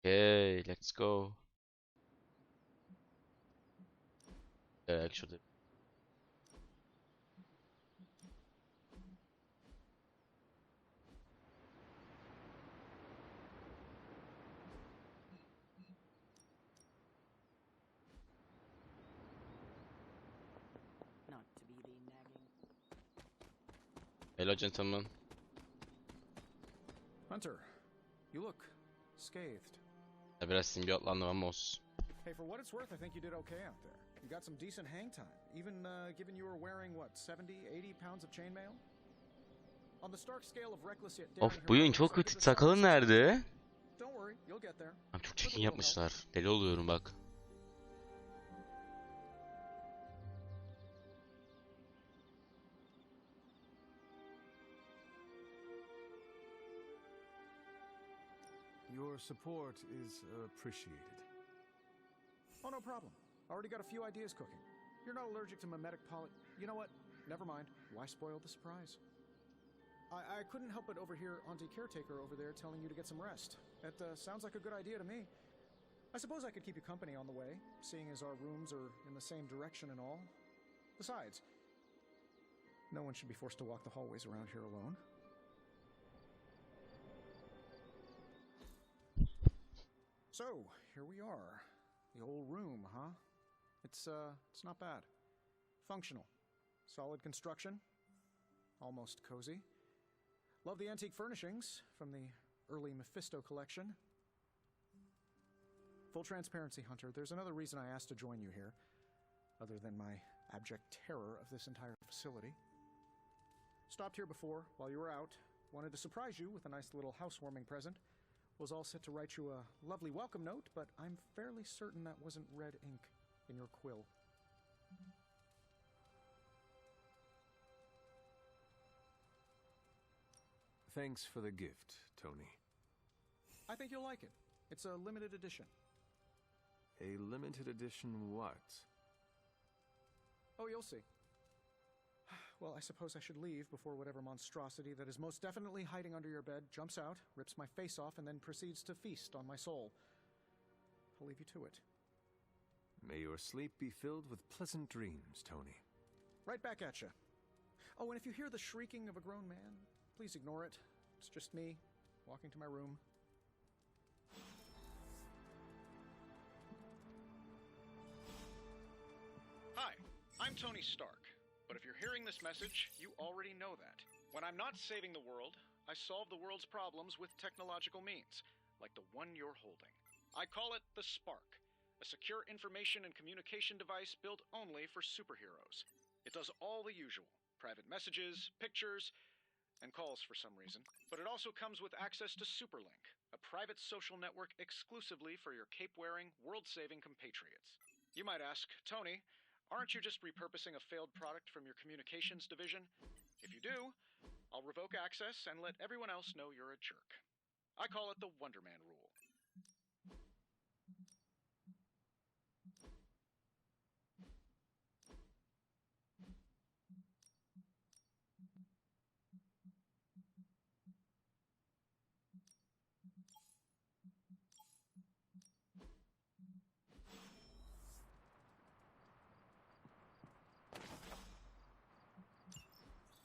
Okay, let's go. Şurada. Not to be the nagging. Hello gentlemen. Hunter, you look scathed. Biraz simbiyotlandım ama olsun. Hey, for what it's worth, I think you did okay out there. You got some decent hang time, even given you were wearing, what, 70, 80 pounds of chainmail? On the stark scale of reckless yet daring Of, bıyığın çok heroics, I'd kötü. give this Sakalın solid nerede? 6. Don't worry, you'll get there. Abi çok With a çirkin little help. yapmışlar. Deli oluyorum bak. Your support is appreciated. Oh, no problem. Already got a few ideas cooking. You're not allergic to mimetic poly... You know what? Never mind. Why spoil the surprise? I couldn't help but overhear Auntie Caretaker over there telling you to get some rest. That sounds like a good idea to me. I suppose I could keep you company on the way, seeing as our rooms are in the same direction and all. Besides, no one should be forced to walk the hallways around here alone. So, here we are. The old room, huh? It's not bad. Functional. Solid construction. Almost cozy. Love the antique furnishings from the early Mephisto collection. Full transparency, Hunter, there's another reason I asked to join you here, other than my abject terror of this entire facility. Stopped here before, while you were out. Wanted to surprise you with a nice little housewarming present. Was all set to write you a lovely welcome note, but I'm fairly certain that wasn't red ink in your quill. Thanks for the gift, Tony. I think you'll like it. It's a limited edition. A limited edition what? Oh, you'll see. Well, I suppose I should leave before whatever monstrosity that is most definitely hiding under your bed jumps out, rips my face off, and then proceeds to feast on my soul. I'll leave you to it. May your sleep be filled with pleasant dreams, Tony. Right back at you. Oh, and if you hear the shrieking of a grown man, please ignore it. It's just me, walking to my room. Hi, I'm Tony Stark. But if you're hearing this message, you already know that. When I'm not saving the world, I solve the world's problems with technological means, like the one you're holding. I call it the Spark, a secure information and communication device built only for superheroes. It does all the usual, private messages, pictures, and calls for some reason. But it also comes with access to Superlink, a private social network exclusively for your cape-wearing, world-saving compatriots. You might ask, Tony, aren't you just repurposing a failed product from your communications division? If you do, I'll revoke access and let everyone else know you're a jerk. I call it the Wonder Man rule.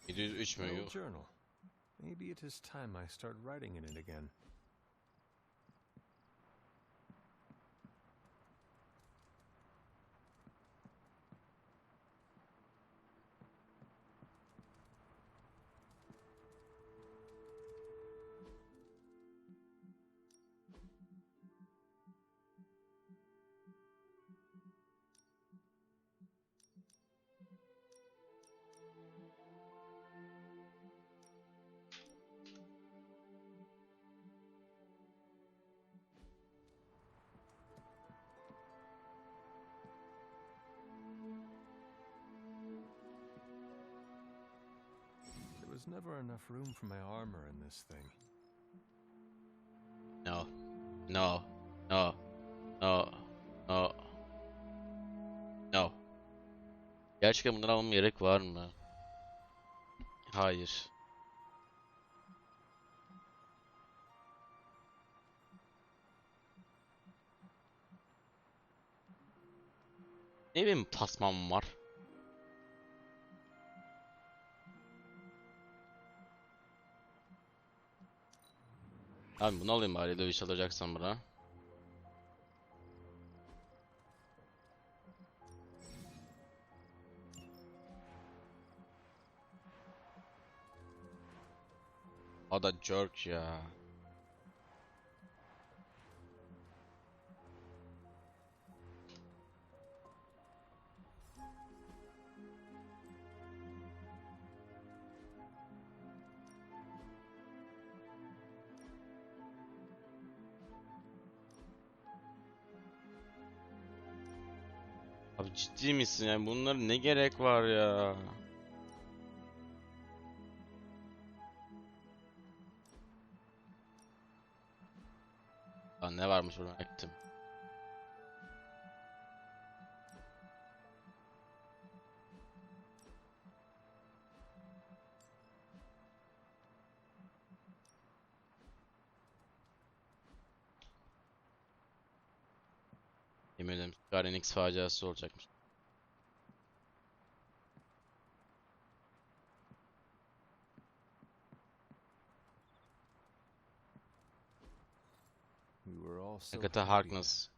$703 mü? An old Yok. journal. Maybe it is time I start writing in it again. There was never enough room for my armor in this thing. No. No. No. No. No. No. Gerçekten bunları almam gerek var mı? Hayır. Ne benim tasmam var? Abi bunu alayım bari dövüş alacaksan buna. O da jerk ya. Abi ciddi misin yani bunlara ne gerek var ya? Lan ne varmış orada ettim. Yemin ederim Garenix faciası olacakmış. We were all so Agatha happy. Harkness.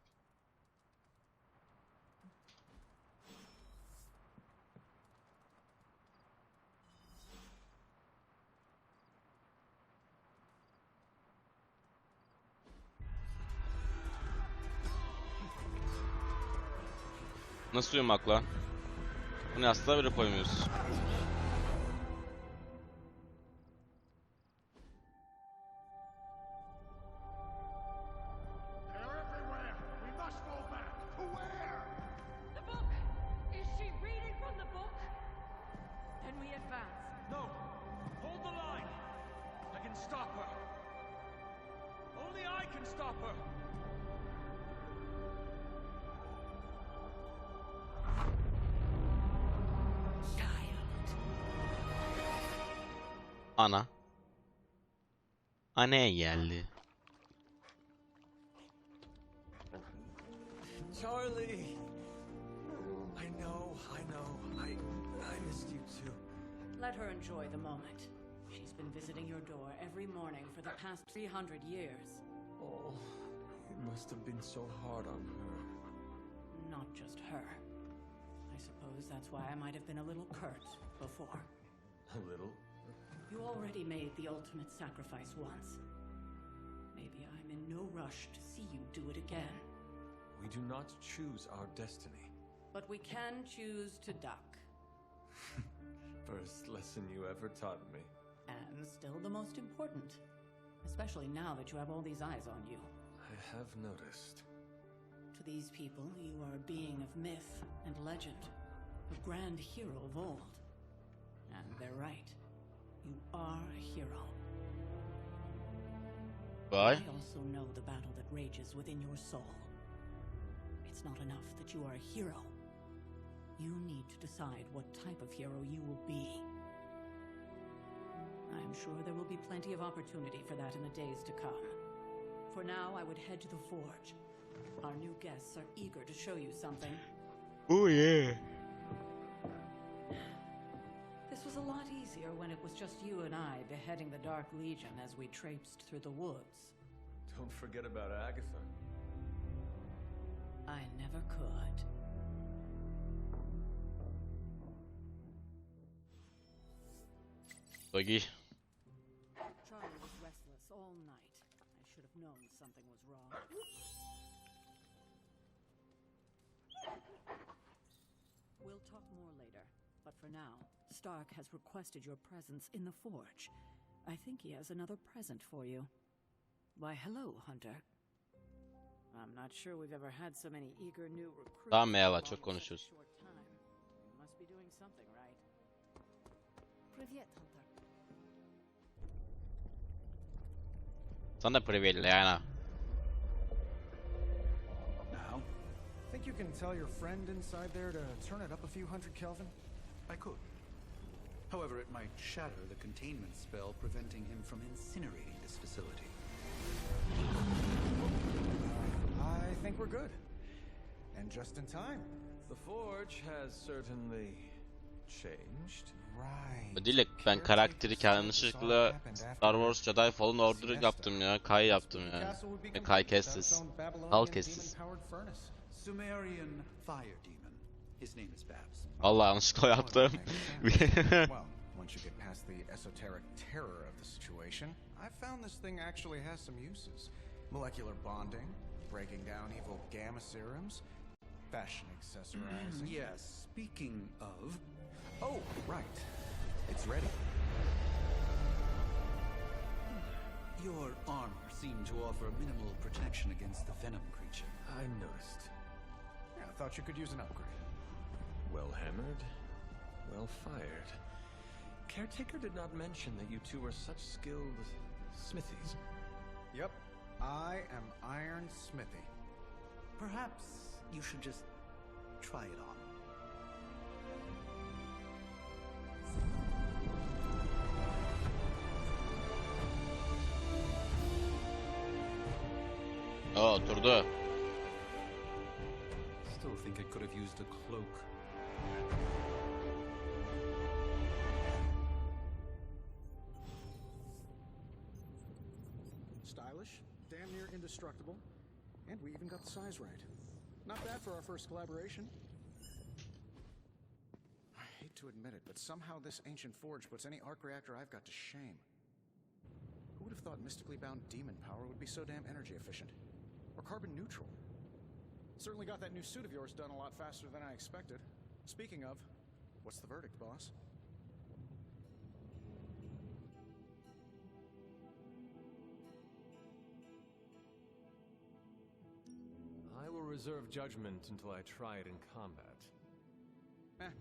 Nasıl uyumak lan? Bunu asla bile koymuyoruz. They're everywhere! We must go back! To where? The book! Is she reading from the book? Then we advance. No! Hold the line! I can stop her! Only I can stop her! Ana. Anne geldi. Charlie! I know. I missed you too. Let her enjoy the moment. She's been visiting your door every morning for the past 300 years. Oh, it must have been so hard on her. Not just her. I suppose that's why I might have been a little curt before. A little. You already made the ultimate sacrifice once. Maybe I'm in no rush to see you do it again. We do not choose our destiny. But we can choose to duck. First lesson you ever taught me. And still the most important. Especially now that you have all these eyes on you. I have noticed. To these people, you are a being of myth and legend. A grand hero of old. And they're right. You are a hero. Why? I also know the battle that rages within your soul. It's not enough that you are a hero. You need to decide what type of hero you will be. I'm sure there will be plenty of opportunity for that in the days to come. For now, I would head to the forge. Our new guests are eager to show you something. Oh yeah. This was a lot easier when it was just you and I beheading the Dark Legion as we traipsed through the woods. Don't forget about Agatha. I never could. Buggy. Charlie was restless all night. I should have known something was wrong. We'll talk more later, but for now, Stark has requested your presence in the forge. I think he has another present for you. Why, hello, Hunter. I'm not sure we've ever had so many eager new recruits. Tamam Meyala, all in çok such a konuşuyoruz. short time. You must be doing something right. Привет, Hunter. Sana privyet yani. Now, think you can tell your friend inside there to turn it up a few hundred Kelvin? I could. However, it might shatter the containment spell preventing him from incinerating this facility. I think we're good. And just in time. The forge has certainly changed. Right. Dilek ben karakteri yanlışlıkla Star Wars Jedi Fallen Order yaptım ya. Kai yaptım ya. Kai Kestis. Kal Kestis. Sumerian fire demon. His name is Babs. Allah yanlışlıkla yaptım. Well, once you get past the esoteric terror of the situation, I found this thing actually has some uses. Molecular bonding, breaking down evil gamma serums, fashion accessorizing. Yes, speaking of... Oh, right. It's ready. Your armor seemed to offer minimal protection against the venom creature. I noticed. Yeah, I thought you could use an upgrade. Well hammered, well fired. Caretaker did not mention that you two are such skilled smithies. Yep, I am Iron Smithy. Perhaps you should just try it on. Aa oturdu. Still think it could have used a cloak. Stylish, damn near indestructible, and we even got the size right. Not bad for our first collaboration. I hate to admit it, but somehow this ancient forge puts any arc reactor I've got to shame. Who would have thought mystically bound demon power would be so damn energy efficient? Or carbon neutral? Certainly got that new suit of yours done a lot faster than I expected. Speaking of, what's the verdict, boss? I will reserve judgment until I try it in combat.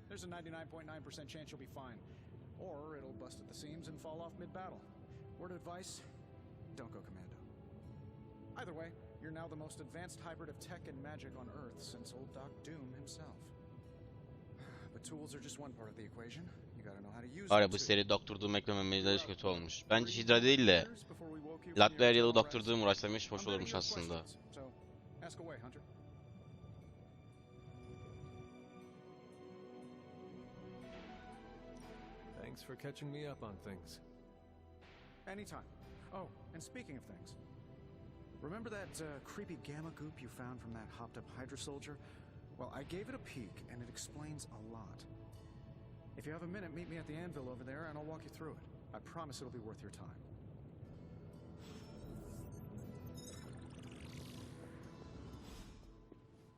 There's a 99.9% chance you'll be fine. Or it'll bust at the seams and fall off mid-battle. Word of advice, don't go commando. Either way, you're now the most advanced hybrid of tech and magic on Earth since old Doc Doom himself. But tools are just one part of the equation. You gotta know how to use Var ya them bu too. seri Doktor Doom eklememelileri kötü olmuş. Bence Hydra değil de Latveria ya da Doktor Doom uğraşlamış hoş olurmuş aslında. So, ask away, Hunter. Thanks for catching me up on things. Anytime. Oh, and speaking of things, remember that creepy gamma goop you found from that hopped-up Hydra soldier? Well, I gave it a peek, and it explains a lot. If you have a minute, meet me at the anvil over there, and I'll walk you through it. I promise it'll be worth your time.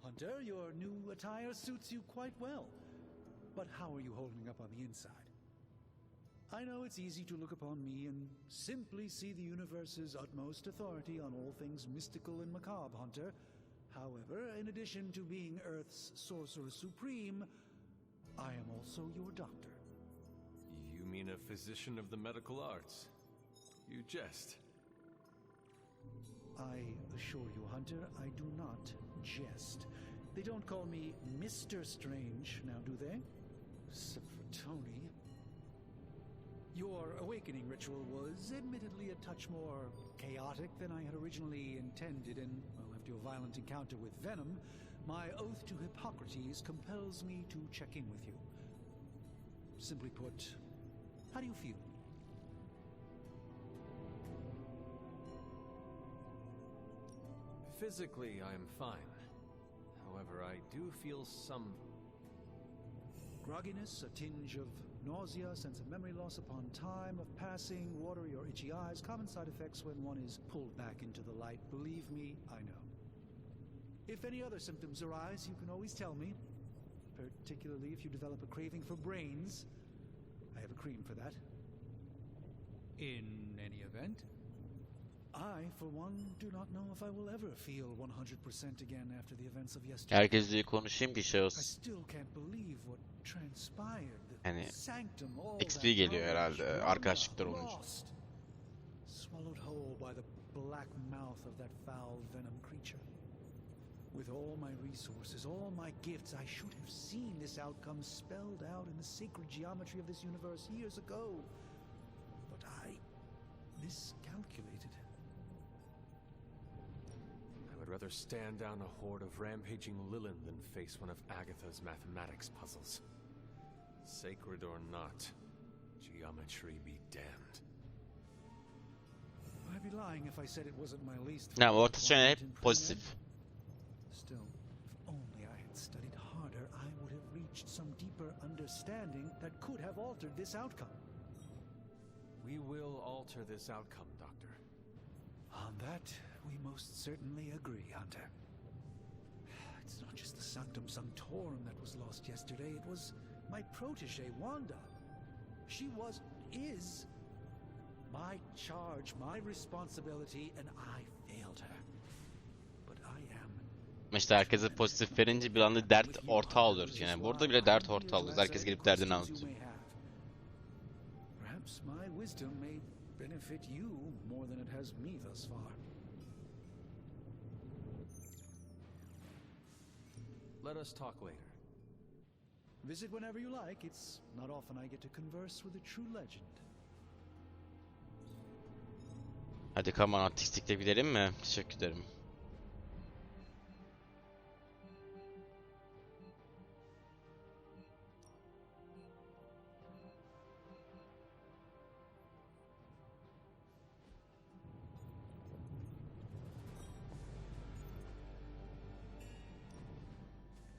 Hunter, your new attire suits you quite well. But how are you holding up on the inside? I know it's easy to look upon me and simply see the universe's utmost authority on all things mystical and macabre, Hunter. However, in addition to being Earth's sorcerer supreme, I am also your doctor. You mean a physician of the medical arts? You jest. I assure you, Hunter, I do not jest. They don't call me Mr. Strange, now do they? Except for Tony. Your awakening ritual was admittedly a touch more chaotic than I had originally intended, and, well, after your violent encounter with Venom, my oath to Hippocrates compels me to check in with you. Simply put, how do you feel? Physically, I am fine. However, I do feel some... Grogginess, a tinge of nausea, sense of memory loss upon time of passing, watery or itchy eyes, common side effects when one is pulled back into the light. Believe me, I know. If any other symptoms arise, you can always tell me, particularly if you develop a craving for brains. I have a cream for that. In any event, I, for one, do not know if I will ever feel 100% again after the events of yesterday. Herkes diye konuşayım ki şey I olsun. still can't believe what transpired. Hani The sanctum, all XP that geliyor knowledge, herhalde, wonder, arkadaşlıklar olunca. lost. Swallowed whole by the black mouth of that foul venom creature. With all my resources, all my gifts, I should have seen this outcome spelled out in the sacred geometry of this universe years ago. But I miscalculated. I would rather stand down a horde of rampaging Lilin than face one of Agatha's mathematics puzzles. Sacred or not, geometry be damned. I'd be lying if I said it wasn't my least Yani favorite orta seçeneği hep quadrant in pozitif. pre-med. Still, if only I had studied harder, I would have reached some deeper understanding that could have altered this outcome. We will alter this outcome, Doctor. On that, we most certainly agree, Hunter. It's not just the Sanctum Sanctorum that was lost yesterday, it was my protege, Wanda. She is my charge, my responsibility, and I failed her. But I am. İşte herkese pozitif verince bir anda dert ortağı oluyoruz. Yani burada bile dert ortağı oluyoruz. Herkes gelip derdini anlatıyor. Perhaps my wisdom may benefit you more than it has me thus far. Let us talk later. Visit whenever you like. It's not often I get to converse with a true legend. Hadi kaman artistikle gidelim mi? Teşekkür ederim.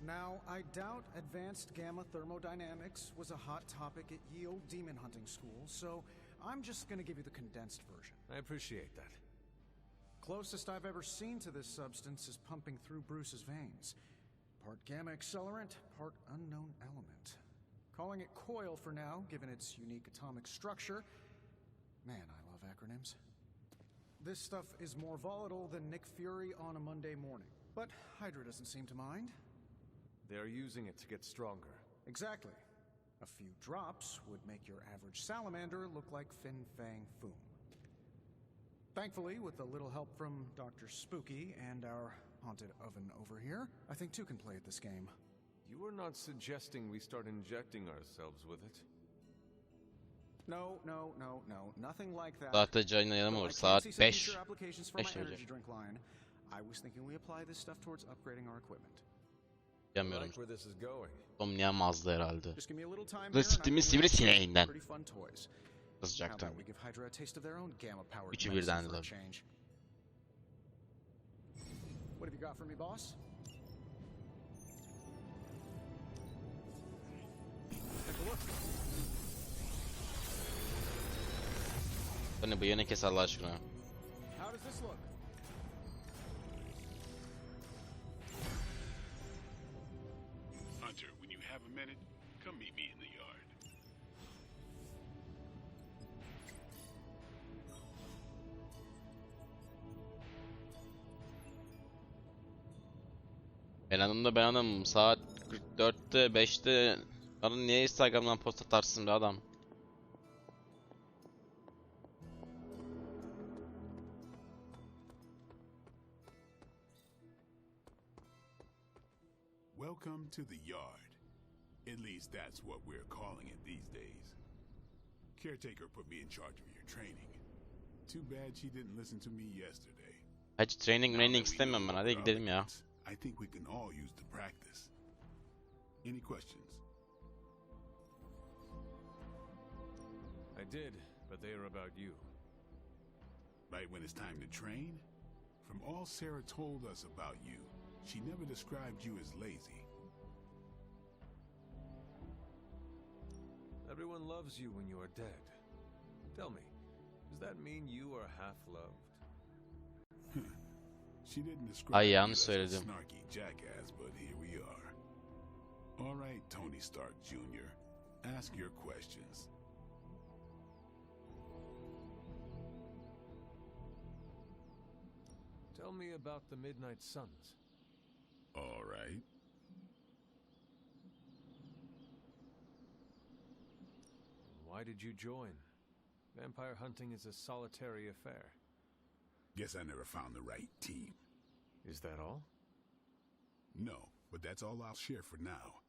Now, I doubt advanced gamma thermodynamics was a hot topic at ye old demon hunting school, so I'm just gonna give you the condensed version. I appreciate that. Closest I've ever seen to this substance is pumping through Bruce's veins. Part gamma accelerant, part unknown element. Calling it coil for now, given its unique atomic structure. Man, I love acronyms. This stuff is more volatile than Nick Fury on a Monday morning. But Hydra doesn't seem to mind. They are using it to get stronger. Exactly. A few drops would make your average salamander look like Fin Fang Foom. Thankfully, with a little help from Dr. Spooky and our haunted oven over here, I think two can play at this game. You are not suggesting we start injecting ourselves with it? No, nothing like that. Zaten canlı yanıma var. Saat 5. 5 olacak. I was thinking we apply this stuff towards upgrading our equipment. Bilmiyorum. Like where this is going. Omniyamazdı herhalde. Just give me a little time Bu here and I siktimin can sivri make some sineğinden. pretty fun toys. How Kızacaktım. about we give Hydra a taste of their own gamma-powered Üçü medicine birden for a de. change? What have you got for me, boss? Take a look. Hani bıyığını kes Allah aşkına. How does this look? Hunter, when you have a minute, come meet me in the yard. Ben hanım saat 44'te 5'te bana niye Instagram'dan post atarsın be adam? Welcome to the yard. At least that's what we're calling it these days. Caretaker put me in charge of your training. Too bad she didn't listen to me yesterday. Hiç training Now that we istemiyorum ben. know Hadi what gidelim ya. we're up against, I think we can all use the practice. Any questions? I did, but they are about you. Right when it's time to train? From all Sarah told us about you, she never described you as lazy. Everyone loves you when you are dead. Tell me, does that mean you are half-loved? She didn't Ay, describe you yanlış as a söyledim. snarky jackass, but here we are. All right, Tony Stark Jr., ask your questions. Tell me about the Midnight Suns. All right. Why did you join? Vampire hunting is a solitary affair. Guess I never found the right team. Is that all? No, but that's all I'll share for now.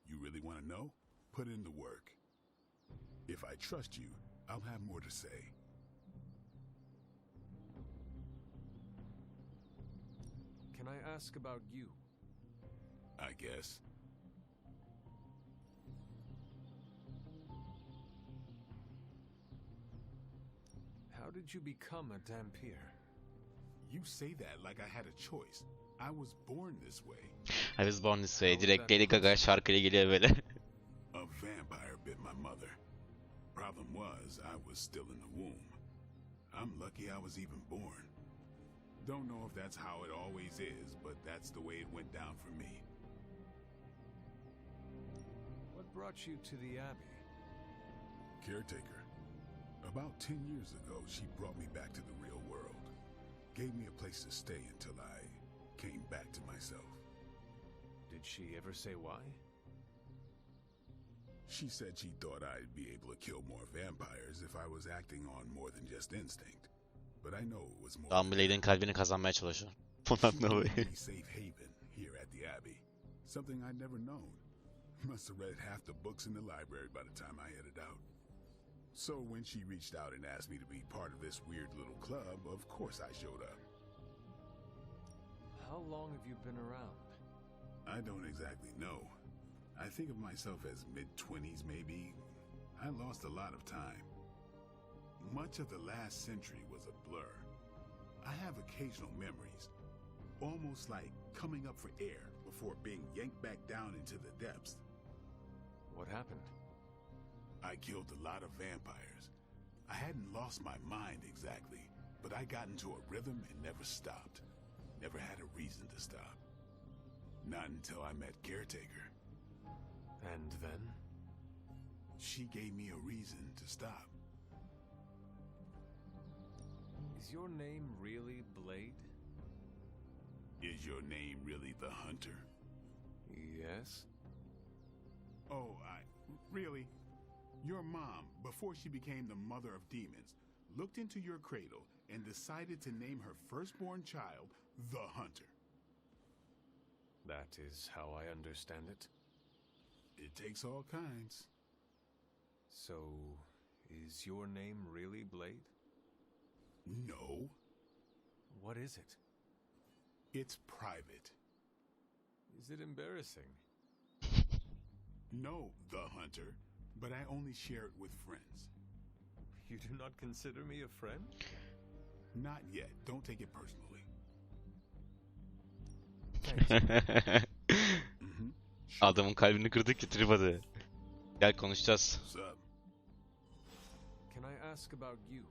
You really want to know? Put in the work. If I trust you, I'll have more to say. Can ask about you? I guess. How did you become a Dampier? You say that like I had a choice. I was born this way. I was born this way. Direkt Lady Gaga şarkıyla geliyor böyle. A vampire bit my mother. Problem was, I was still in the womb. I'm lucky I was even born. Don't know if that's how it always is, but that's the way it went down for me. What brought you to the Abbey? Caretaker. About 10 years ago, she brought me back to the real world. Gave me a place to stay until I came back to myself. Did she ever say why? She said she thought I'd be able to kill more vampires if I was acting on more than just instinct. But I know it was more. Dumbledore'un kalbini kazanmaya çalışıyor. She gave me safe haven here at the Abbey. Something I'd never known. Must have read half the books in the library by the time I headed out. So when she reached out and asked me to be part of this weird little club, of course I showed up. How long have you been around? I don't exactly know. I think of myself as mid-20s maybe. I lost a lot of time. Much of the last century was a blur. I have occasional memories, almost like coming up for air before being yanked back down into the depths. What happened? I killed a lot of vampires. I hadn't lost my mind exactly, but I got into a rhythm and never stopped. Never had a reason to stop. Not until I met Caretaker. And then? She gave me a reason to stop. Is your name really Blade? Is your name really the Hunter? Yes. Oh, really? Your mom, before she became the mother of demons, looked into your cradle and decided to name her firstborn child the Hunter. That is how I understand it. It takes all kinds. So, is your name really Blade? No. What is it? It's private. Is it embarrassing? No, the Hunter, but I only share it with friends. You do not consider me a friend? Not yet. Don't take it personally. Adamın kalbini kırdık ki trip hadi. Gel konuşacağız. What's up? Can I ask about you?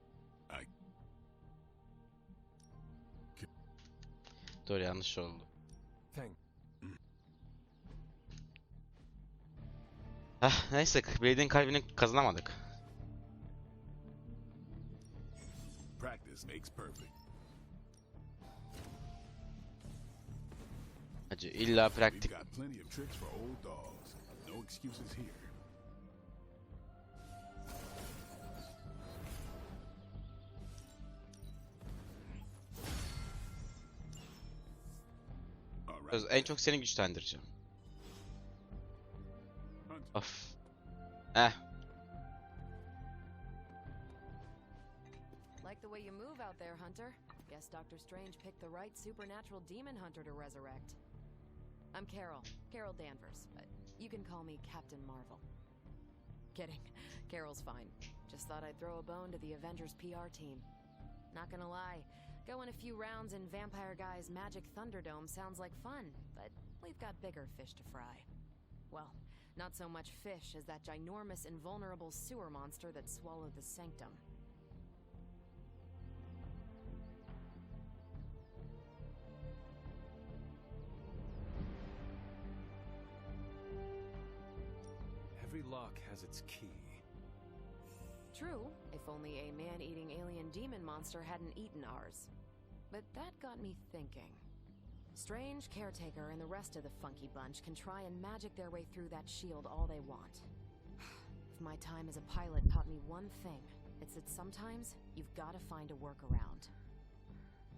Dur yanlış oldu. Thank. Neyse Blade'in kalbini kazanamadık. Practice makes perfect. Hacı illa We've praktik. got plenty of tricks for old dogs. No excuses here. All right. En çok seni güçlendireceğim. Hunter. Of. Eh. Like the way you move out there, Hunter. Guess Dr. Strange picked the right supernatural demon hunter to resurrect. I'm Carol Danvers, but you can call me Captain Marvel. Kidding, Carol's fine. Just thought I'd throw a bone to the Avengers PR team. Not gonna lie, going a few rounds in Vampire Guy's Magic Thunderdome sounds like fun, but we've got bigger fish to fry. Well, not so much fish as that ginormous invulnerable sewer monster that swallowed the Sanctum. Every lock has its key. True, if only a man-eating alien demon monster hadn't eaten ours. But that got me thinking. Strange, Caretaker, and the rest of the funky bunch can try and magic their way through that shield all they want. If my time as a pilot taught me one thing, it's that sometimes you've got to find a workaround.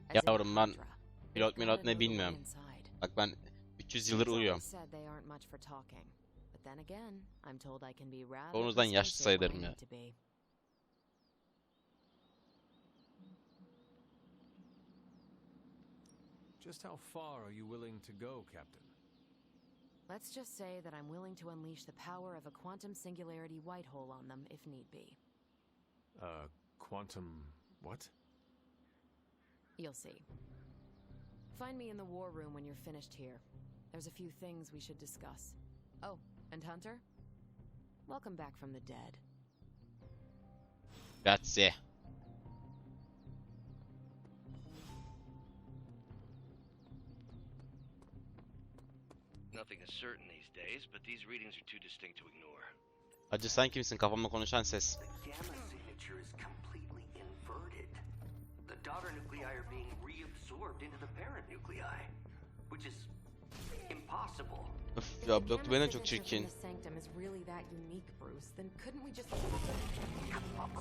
As in Yavrum ben Hydra, pilot they've got ne a little bilmiyorum. inside. Bak ben 300 yıldır It's always uyuyorum. said they aren't much for talking. But then again, I'm told I can be rather Çoğunuzdan yaşlı persuasive when I sayılırım ya. need to be. Just how far are you willing to go, Captain? Let's just say that I'm willing to unleash the power of a quantum singularity white hole on them if need be. Quantum... what? You'll see. Find me in the war room when you're finished here. There's a few things we should discuss. Oh, and Hunter? Welcome back from the dead. Grazie. Nothing is certain these days, but these readings are too distinct to ignore. Hacı sen kimsin? Kafamda konuşan ses. The gamma signature is completely inverted. The daughter nuclei are being reabsorbed into the parent nuclei, which is impossible. Öf ya Dr. Banner çok çirkin. The sanctum is really that unique, Bruce. Then couldn't we just...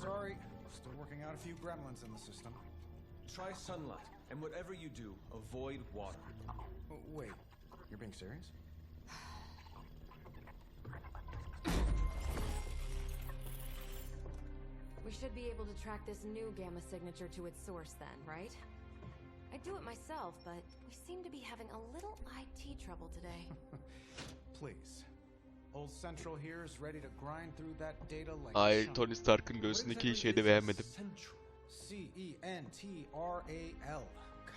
Sorry, still working out a few gremlins in the system. Try sunlight, and whatever you do, avoid water. Oh, wait, you're being serious? We should be able to track this new gamma signature to its source then, right? I'd do it myself, but we seem to be having a little IT trouble today. Please. Old Central here is ready to grind through that data like Ay chunk. Tony Stark'ın göğsündeki şeyi de beğenmedim. C-E-N-T-R-A-L.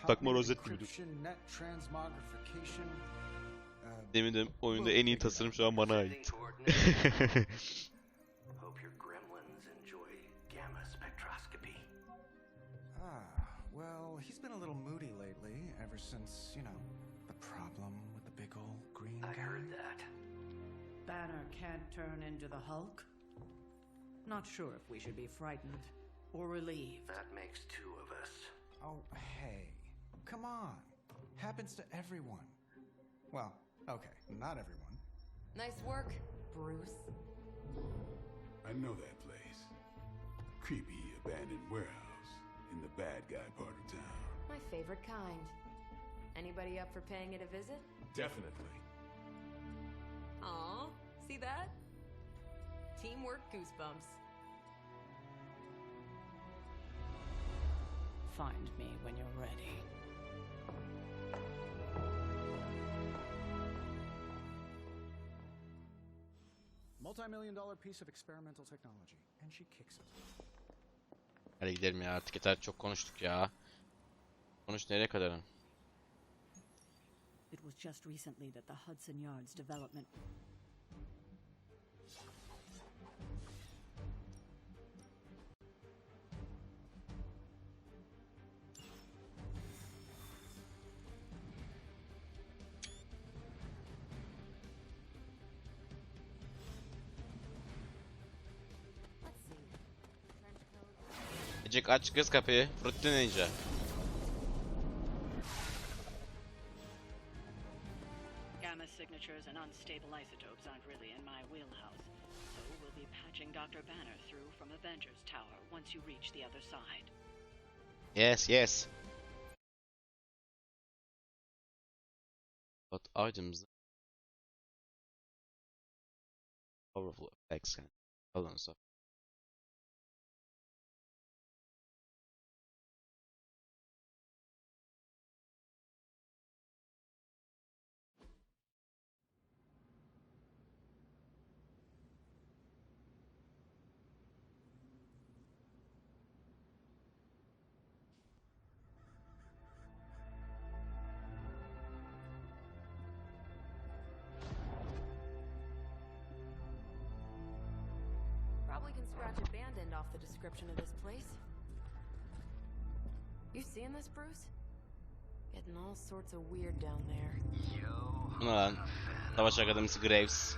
Takma rozet gibi. Net transmogrification. Demin de oyunda en iyi tasarım şu an bana ait. Hope your gremlins enjoy gamma spectroscopy. Well, he's been a little moody lately, ever since, you know, the problem with the big old green guy. I heard that. Banner can't turn into the Hulk? Not sure if we should be frightened or relieved. That makes two of us. Oh, hey. Come on. Happens to everyone. Well, okay, not everyone. Nice work, Bruce. I know that place. Creepy abandoned warehouse in the bad guy part of town. My favorite kind. Anybody up for paying it a visit? Definitely. Aw, see that? Teamwork goosebumps. Find me when you're ready. Multi-million-dollar piece of experimental technology, and she kicks it. Hadi gidelim ya artık yeter çok konuştuk ya. Konuş nereye kadarım? It was just recently that the Hudson Yards development... Let's see. Trench coat. Ecik aç kız kapıyı. Frutti Ninja. Gamma signatures and unstable isotopes aren't really in my wheelhouse, so we'll be patching Dr. Banner through from Avengers Tower once you reach the other side. Yes, yes. But items powerful effects can balance of Probably can scratch a band end off the description of this place. You seeing this, Bruce? Getting all sorts of weird down there. Bu ne lan? Savaş Akademisi Graves.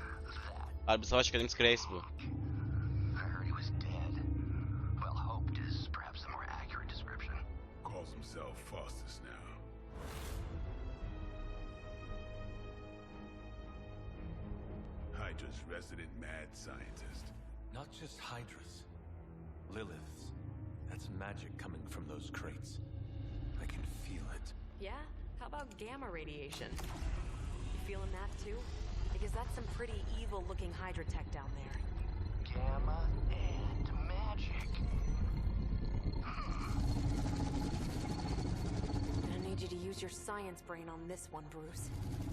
Harbi Savaş Akademisi Graves bu. I heard he was dead. Well, hoped is perhaps a more accurate description. Calls himself Faustus now. Hydra's resident mad scientist. Not just Hydras. Liliths. That's magic coming from those crates. I can feel it. Yeah? How about gamma radiation? You feeling that too? Because that's some pretty evil-looking Hydra tech down there. Gamma and magic. I need you to use use your science brain on this one, Bruce.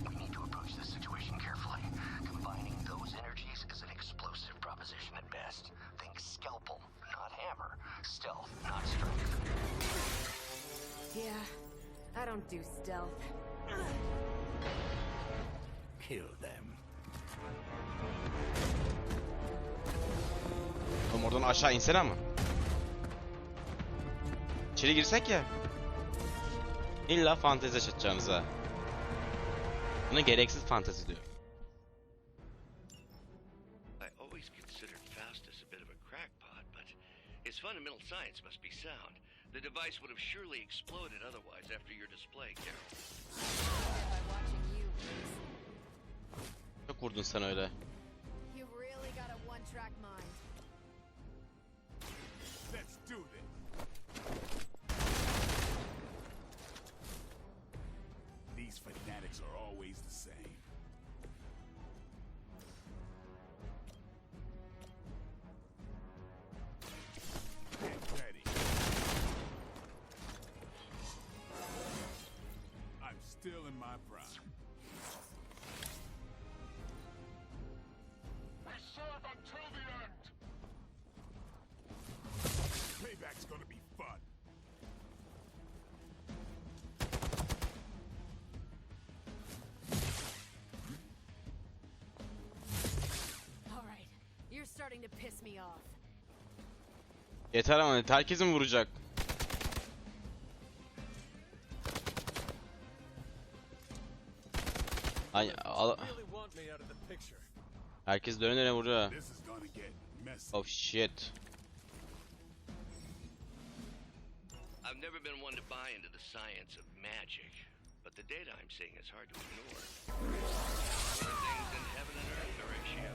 We need to approach this situation carefully. Combining those energies is an explosive proposition at best. Think scalpel, not hammer. Stealth, not strength. Yeah, I don't do stealth. Kill them. Oğlum oradan aşağı insene ama. İçeri girsek ya. İlla fantezi yaşatacağınız ha. Buna gereksiz fantezi diyor. I always considered Faustus a bit of a crackpot, but his fundamental science must be sound. The device would have surely exploded otherwise after your display, Carol. By watching you, Bruce. Çok vurdun sen öyle. You really got a one-track mind. Let's do this. These fanatics are always the same. Get ready. I'm still in my prime. We serve until the end. Payback's gonna be fun. All right, you're starting to piss me off. Yeter ama net, herkesi mi vuracak? Ay, Really want me out of the picture. herkes döne döne vuruyor. This is gonna get messy. Oh shit. I've never been one to buy into the science of magic, but the data I'm seeing is hard to ignore. There are things in heaven and earth, Horatio.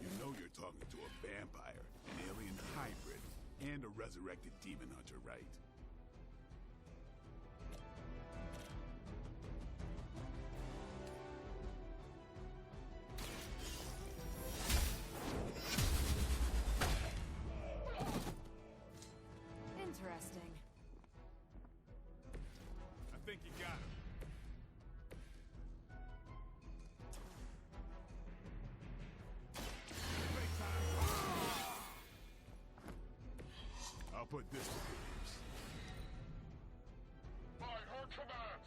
You know you're talking to a vampire, an alien hybrid, and a resurrected demon hunter, right? Interesting. I think you got him. Playtime. I'll put this to good use. By her command.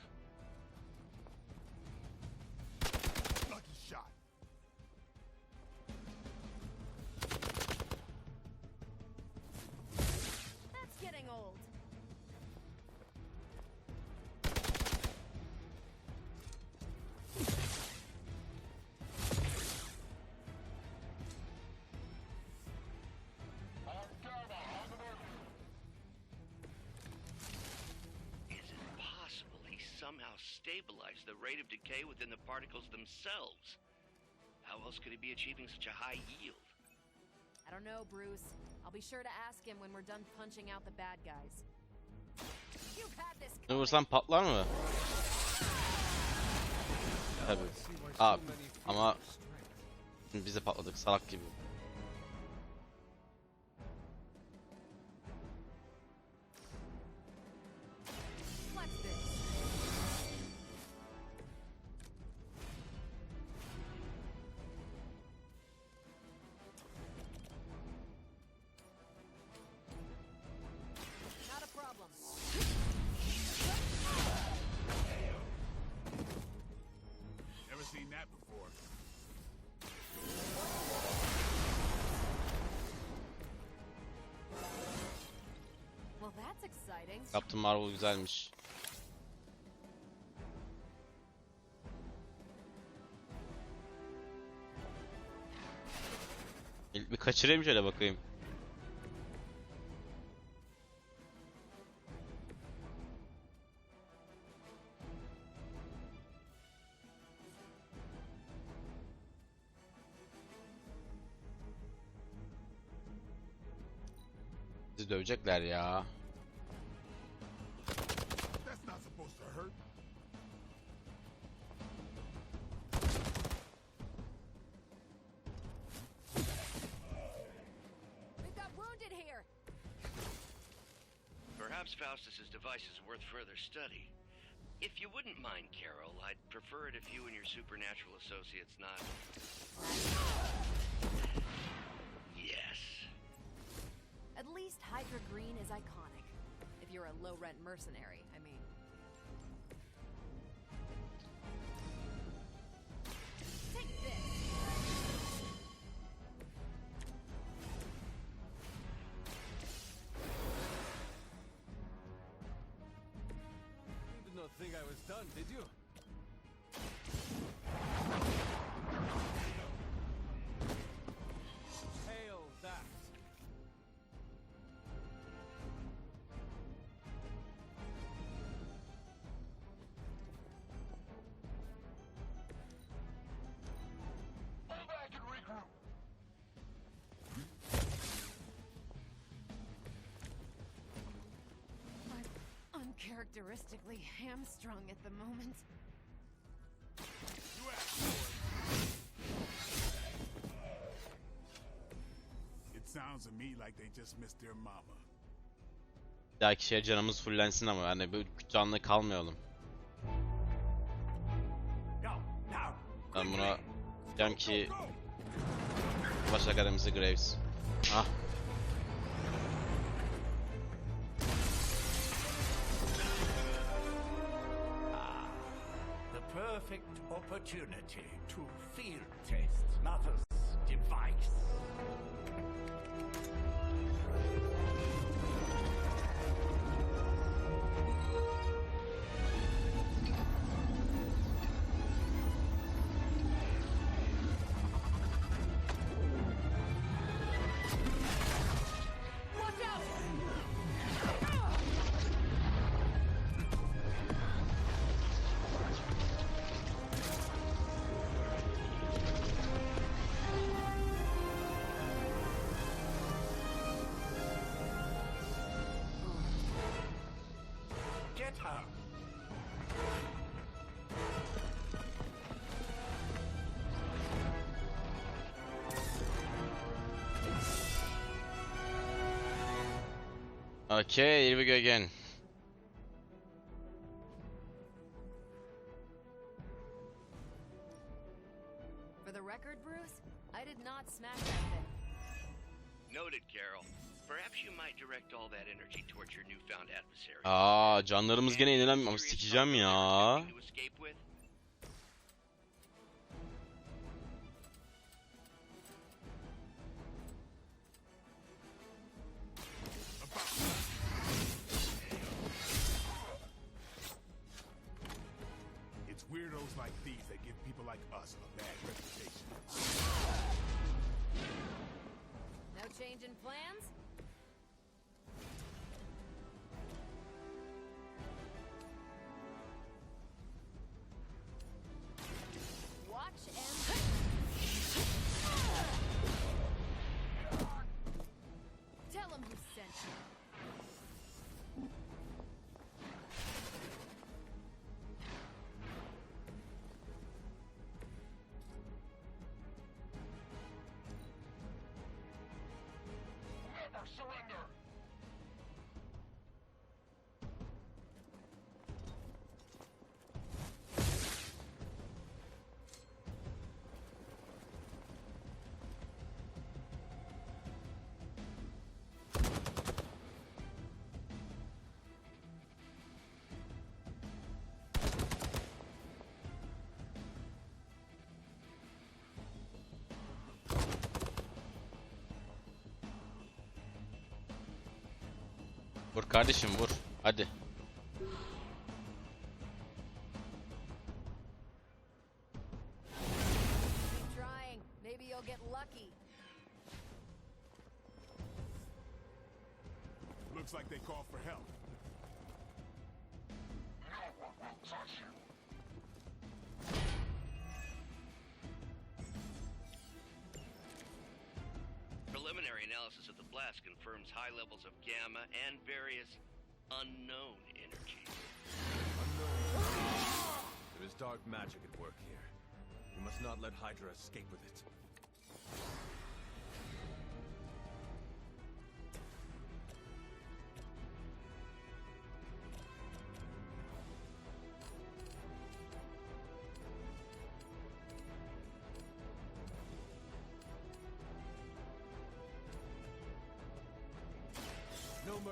Lucky shot. That's getting old. Is it possible he somehow stabilized the rate of decay within the particles themselves? How else could he be achieving such a high yield? I don't know, Bruce. I'll be sure to ask him when we're done punching out the bad guys. You've had this Ne coming. vursam patlar mı? Tabii. Abi ama biz de patladık salak gibi. Flex this. Not a problem. Never seen that before. Well, that's exciting. Captain Marvel güzelmiş. İlk bir kaçırayım şöyle bakayım. Bizi dövecekler ya. That's not supposed to hurt. We've got wounded here. Perhaps Faustus's device is worth further study. If you wouldn't mind, Carol, I'd prefer it if you and your supernatural associates not... Yes. At least Hydra Green is iconic. If you're a low-rent mercenary, I mean. Take this! You did not think I was done, did you? Hail that! I'm uncharacteristically hamstrung at the moment. You asked for it. It sounds to me like they just missed their mama. Bir dahaki şeye canımız fullensin ama hani bu canlı kalmayalım. Ben buna diyeceğim ki Baş Akademisi Graves. Ah. The perfect opportunity to field test Mother's device. Get her! Okay, here we go again. For the record, Bruce, I did not smash that thing. Noted, Carol. Perhaps you might direct all that energy towards your newfound adversary. Aa, canlarımız gene yenilenmiyor ama sikeceğim ya. To escape with? It's weirdos like these that give people like us a bad reputation. No change in plans? Watch and... Tell him who sent you. Never surrender! Vur kardeşim vur. Hadi. Keep trying. Maybe you'll get lucky. Looks like they called for help. No one will touch you! Preliminary analysis of the blast confirms high levels of gamma and various unknown energies. There is dark magic at work here. We must not let Hydra escape with it.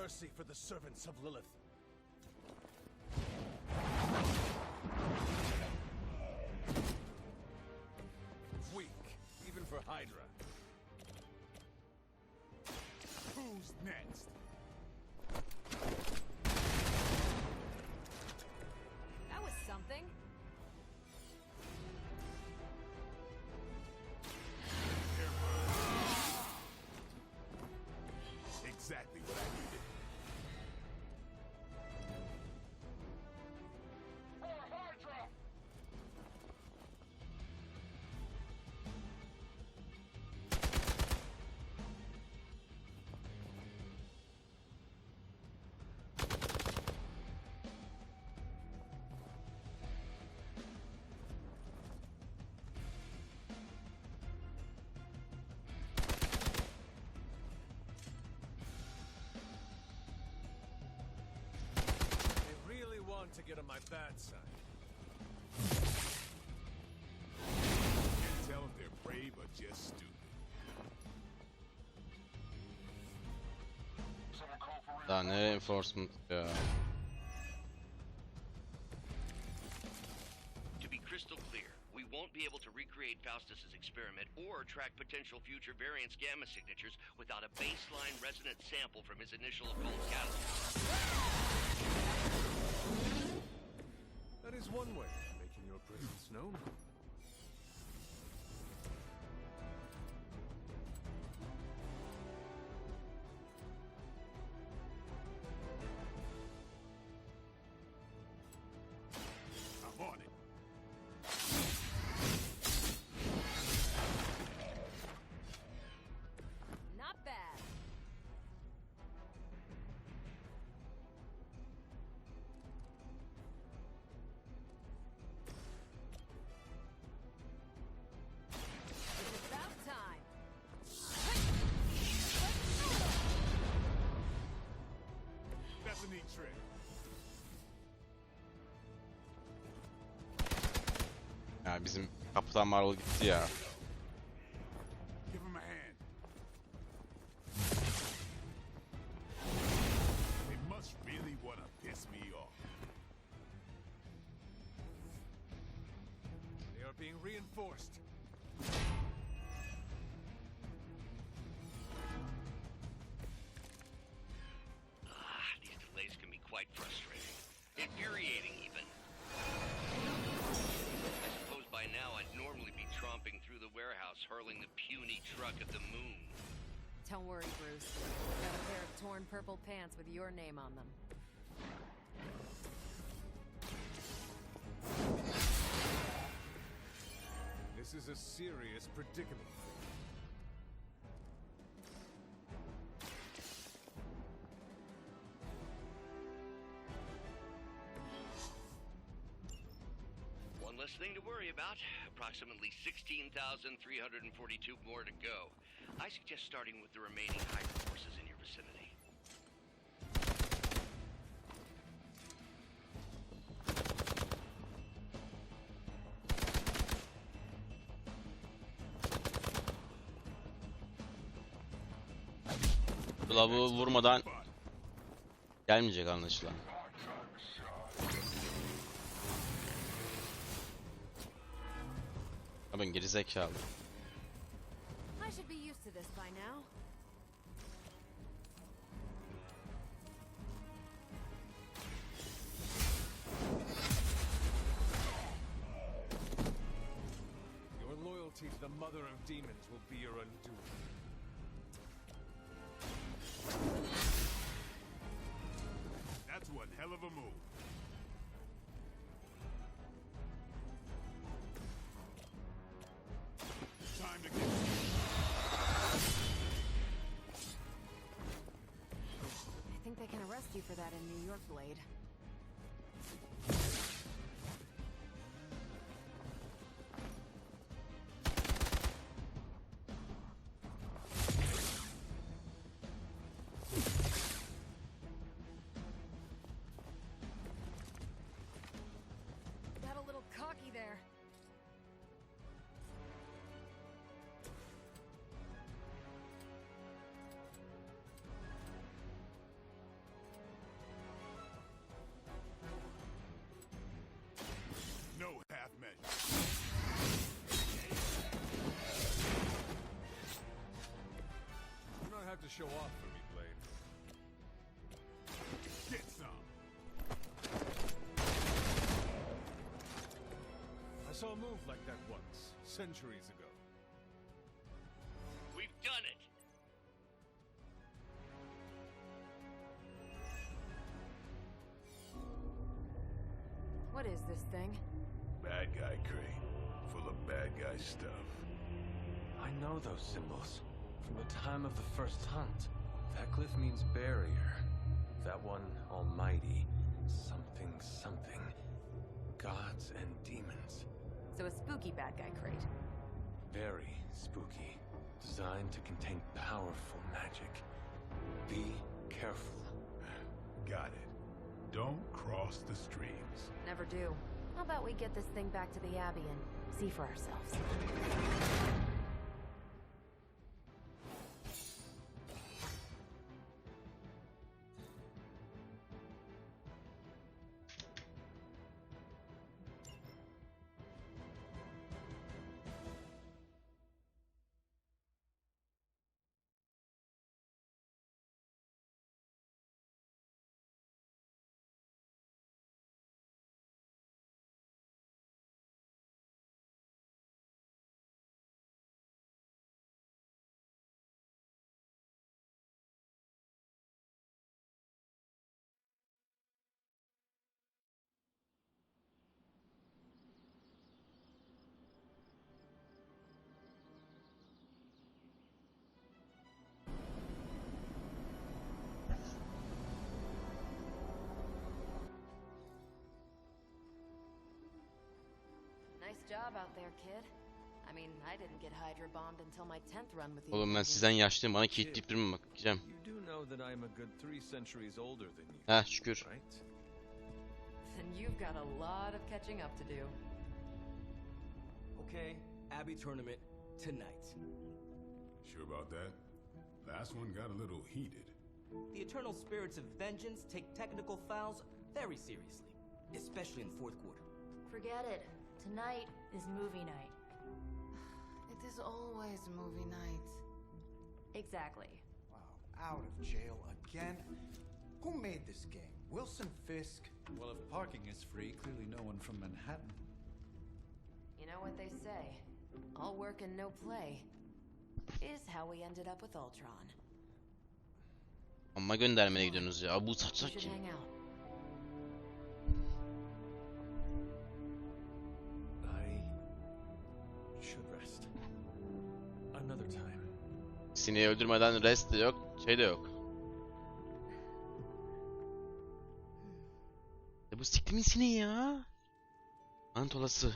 mercy for the servants of Lilith. Weak, even for Hydra. Who's next? That was something. Exactly what I needed. They really want to get on my bad side. Can't tell if they're brave or just stupid. Daha ne reinforcement ya. To be crystal clear, we won't be able to recreate Faustus's experiment or track potential future variants' gamma signatures without a baseline resonant sample from his initial occult catalog. That is one way of making your presence known. I'm on it. Not bad. It's about time. That's a neat trick. Ya bizim Kaptan Marvel gitti ya. Give him a hand. They must really want to piss me off. They are being reinforced. These delays can be quite frustrating. Infuriating, even. I suppose by now I'd normally be tromping through the warehouse, hurling the puny truck at the moon. Don't worry, Bruce. Got a pair of torn purple pants with your name on them. This is a serious predicament. One less thing to worry about. Approximately 16,342 more to go. I suggest starting with the remaining Hydra forces in your vicinity. Lav'ı vurmadan gelmeyecek anlaşılan. Ya ben gerizekalı. I should be used to this by now. Your loyalty to the Mother of Demons will be your undoing. That's one hell of a move. Time to get. I think they can arrest you for that in New York, Blade. Got a little cocky there. show off for me, Blade. Get some. I saw a move like that once, centuries ago. We've done it! What is this thing? Bad guy crate. Full of bad guy stuff. I know those symbols from the time of the first hunt. That glyph means barrier. That one, almighty. Something, something. Gods and demons. So a spooky bad guy crate. Very spooky. Designed to contain powerful magic. Be careful. Got it. Don't cross the streams. Never do. How about we get this thing back to the Abbey and see for ourselves? Nice job out there, kid. I mean, I didn't get Hydra bombed until my 10th run with you. Oğlum ben sizden yaşlıyım, bana kilitleyip durma bak, gideceğim. You do know that I'm a good 3 centuries older than you. Ha şükür. Right? Then you've got a lot of catching up to do. Okay, Abbey tournament tonight. Sure about that? Last one got a little heated. The eternal spirits of vengeance take technical fouls very seriously, especially in the fourth quarter. Forget it. Tonight is movie night. It is always movie night. Exactly. Wow, out of jail again? Who made this game? Wilson Fisk? Well, if parking is free, clearly no one from Manhattan. You know what they say? All work and no play is how we ended up with Ultron. Amma göndermeye gidiyorsunuz ya. Bu saçma We should ki. hang out. I should rest. Another time. Sineği öldürmeden rest de yok, şey de yok. Bu siktimin sineği ya. Antolası.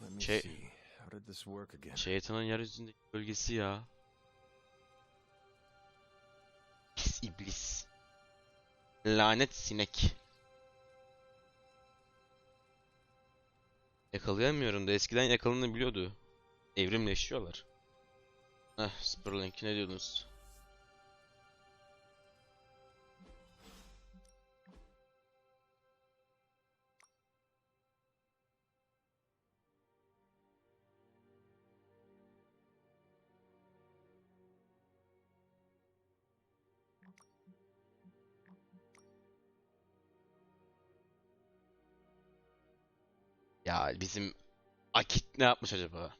Let me Şey- see. How did this work again? Şeytanın yeryüzündeki bölgesi ya. Pis iblis. Lanet sinek. Yakalayamıyorum da eskiden yakalanabiliyordu. Evrimleşiyorlar. Spurlink ne diyordunuz? Ya bizim Akit ne yapmış acaba?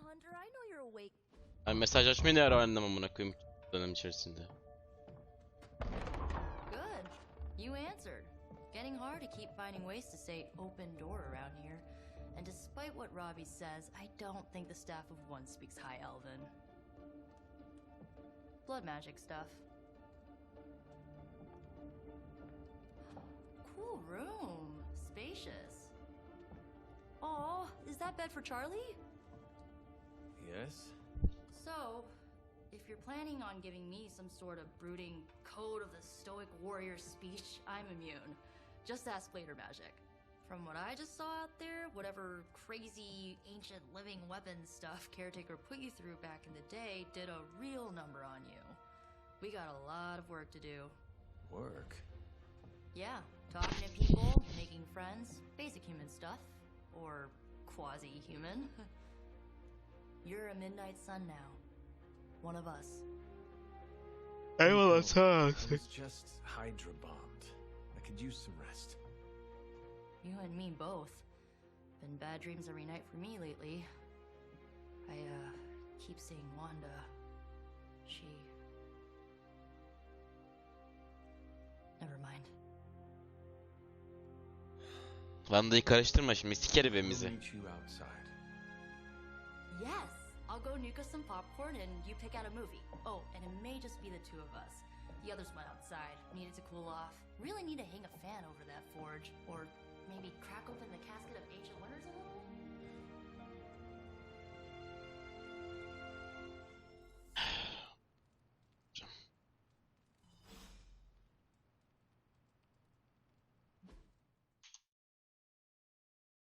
Hunter, I know you're awake. Ay mesajlaşmayı ne ara öğrendim amına koyayım dönem içerisinde. Good. You answered. Getting hard to keep finding ways to say open door around here. And despite what Robbie says, I don't think the staff of One speaks High Elven. Blood magic stuff. Cool room. Spacious. Aw, is that bed for Charlie? Yes? So, if you're planning on giving me some sort of brooding code of the stoic warrior speech, I'm immune. Just ask later, Magic. From what I just saw out there, whatever crazy ancient living weapons stuff Caretaker put you through back in the day did a real number on you. We got a lot of work to do. Work? Yeah, talking to people, making friends, basic human stuff. Or quasi-human. You're a Midnight Sun now. One of us. I will attack. I was just Hydra bombed. I could use some rest. You and me both. Been bad dreams every night for me lately. I, keep seeing Wanda. She... Never mind. Wanda'yı karıştırma şimdi, sikerim I'll evimizi. meet you outside. Yes! I'll go nuke us some popcorn and you pick out a movie. Oh, and it may just be the two of us. The others went outside, needed to cool off. Really need to hang a fan over that forge. Or maybe crack open the casket of ancient wonders a little?